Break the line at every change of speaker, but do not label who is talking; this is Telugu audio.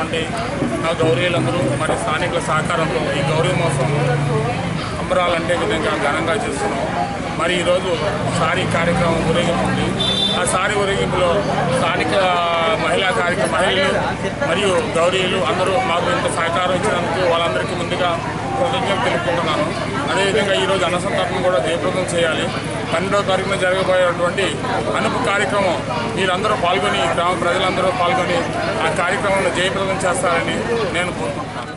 ఉన్నటువంటి ఆ గౌరీలందరూ మరి స్థానికుల సహకారంతో ఈ గౌరీ మహోత్సవం అంబరాలంటే విధంగా ఘనంగా చేస్తున్నాం. మరి ఈరోజు సారీ కార్యక్రమం ఊరేగింపు ఉంది. ఆ సారీ ఊరేగింపులో స్థానిక మహిళలు మరియు గౌరీలు అందరూ మాకు ఇంత సహకారం ఇచ్చినందుకు వాళ్ళందరికీ ముందుగా కృతజ్ఞతలు తెలుపుకుంటున్నాను. అదేవిధంగా ఈరోజు అన్నసంతర్పణ కూడా జయప్రదం చేయాలి. 12వ తారీఖున జరగబోయేటువంటి అనుపు కార్యక్రమం మీరందరూ పాల్గొని, గ్రామ ప్రజలందరూ పాల్గొని ఆ కార్యక్రమంలో జయప్రదం చేస్తారని నేను కోరుకుంటున్నాను.